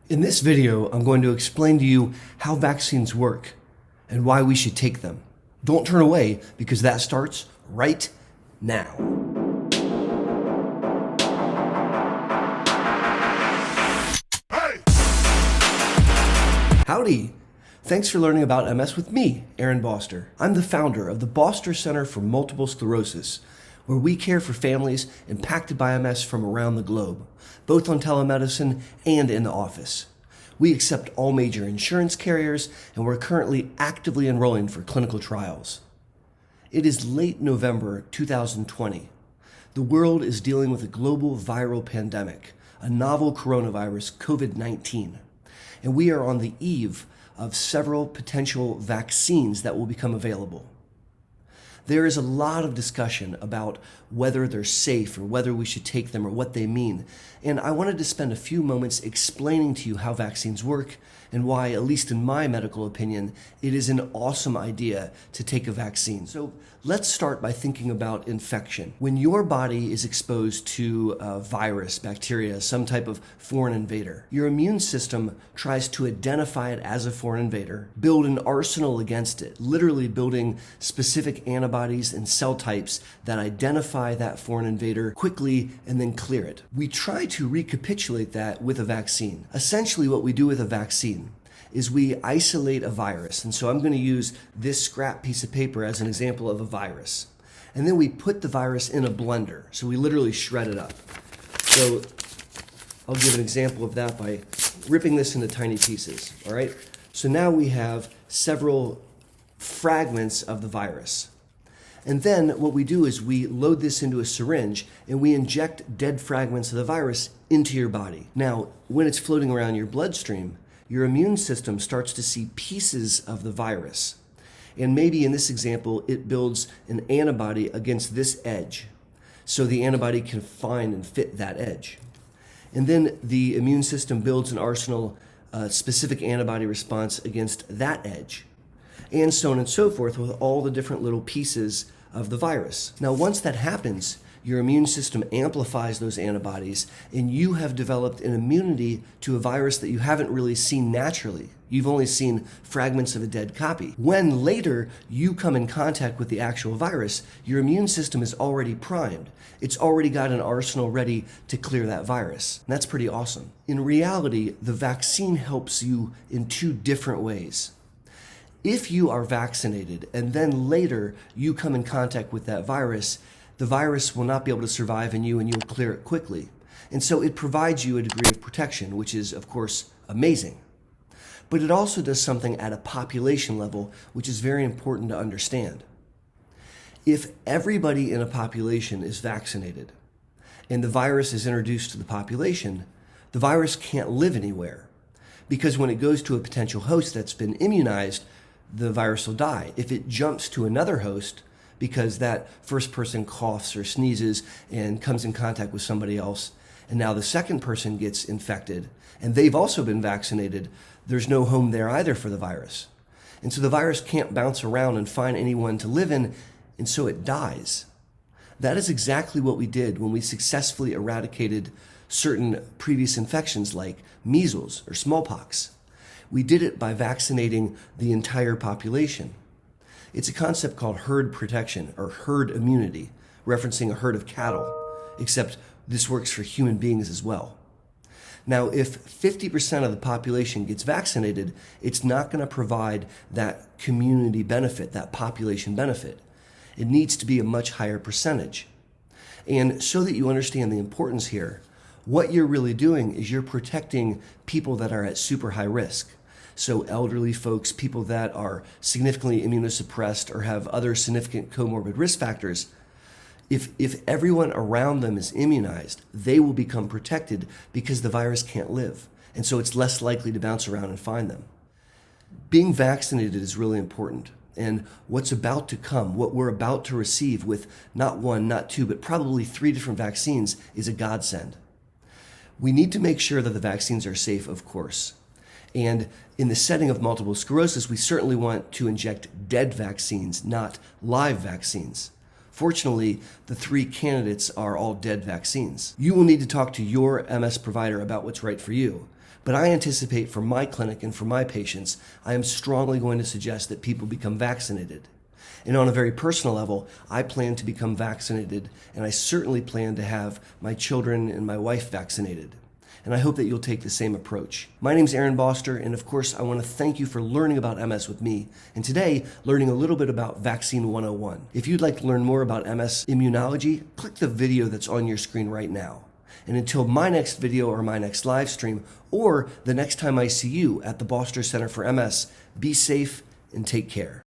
In this video, I'm going to explain to you how vaccines work and why we should take them. Don't turn away because that starts right now. Hey! Howdy! Thanks for learning about MS with me, Aaron Boster. I'm the founder of the Boster Center for Multiple Sclerosis, where we care for families impacted by MS from around the globe, both on telemedicine and in the office. We accept all major insurance carriers, and we're currently actively enrolling for clinical trials. It is late November 2020. The world is dealing with a global viral pandemic, a novel coronavirus, COVID-19, and we are on the eve of several potential vaccines that will become available. There is a lot of discussion about whether they're safe or whether we should take them or what they mean. And I wanted to spend a few moments explaining to you how vaccines work and why, at least in my medical opinion, it is an awesome idea to take a vaccine. So let's start by thinking about infection. When your body is exposed to a virus, bacteria, some type of foreign invader, your immune system tries to identify it as a foreign invader, build an arsenal against it, literally building specific antibodies and cell types that identify that foreign invader quickly and then clear it. We try to recapitulate that with a vaccine. Essentially, what we do with a vaccine is we isolate a virus. And so I'm going to use this scrap piece of paper as an example of a virus. And then we put the virus in a blender. So we literally shred it up. So I'll give an example of that by ripping this into tiny pieces. All right. So now we have several fragments of the virus. And then what we do is we load this into a syringe and we inject dead fragments of the virus into your body. Now, when it's floating around your bloodstream, your immune system starts to see pieces of the virus. And maybe in this example, it builds an antibody against this edge. So the antibody can find and fit that edge. And then the immune system builds an arsenal, specific antibody response against that edge. And so on and so forth with all the different little pieces of the virus. Now, once that happens, your immune system amplifies those antibodies, and you have developed an immunity to a virus that you haven't really seen naturally. You've only seen fragments of a dead copy. When later you come in contact with the actual virus, your immune system is already primed. It's already got an arsenal ready to clear that virus. And that's pretty awesome. In reality, the vaccine helps you in two different ways. If you are vaccinated and then later you come in contact with that virus, the virus will not be able to survive in you and you'll clear it quickly. And so it provides you a degree of protection, which is, of course, amazing. But it also does something at a population level, which is very important to understand. If everybody in a population is vaccinated and the virus is introduced to the population, the virus can't live anywhere. Because when it goes to a potential host that's been immunized, the virus will die. If it jumps to another host, because that first person coughs or sneezes and comes in contact with somebody else, and now the second person gets infected, and they've also been vaccinated, there's no home there either for the virus. And so the virus can't bounce around and find anyone to live in, and so it dies. That is exactly what we did when we successfully eradicated certain previous infections like measles or smallpox. We did it by vaccinating the entire population. It's a concept called herd protection or herd immunity, referencing a herd of cattle, except this works for human beings as well. Now, if 50% of the population gets vaccinated, it's not going to provide that community benefit, that population benefit. It needs to be a much higher percentage. And so that you understand the importance here, what you're really doing is you're protecting people that are at super high risk. So elderly folks, people that are significantly immunosuppressed or have other significant comorbid risk factors, if everyone around them is immunized, they will become protected because the virus can't live. And so it's less likely to bounce around and find them. Being vaccinated is really important. And what's about to come, what we're about to receive with not one, not two, but probably 3 different vaccines is a godsend. We need to make sure that the vaccines are safe, of course. And in the setting of multiple sclerosis, we certainly want to inject dead vaccines, not live vaccines. Fortunately, the 3 candidates are all dead vaccines. You will need to talk to your MS provider about what's right for you. But I anticipate for my clinic and for my patients, I am strongly going to suggest that people become vaccinated. And on a very personal level, I plan to become vaccinated, and I certainly plan to have my children and my wife vaccinated. And I hope that you'll take the same approach. My name's Aaron Boster, and of course, I want to thank you for learning about MS with me, and today, learning a little bit about Vaccine 101. If you'd like to learn more about MS immunology, click the video that's on your screen right now. And until my next video or my next live stream, or the next time I see you at the Boster Center for MS, be safe and take care.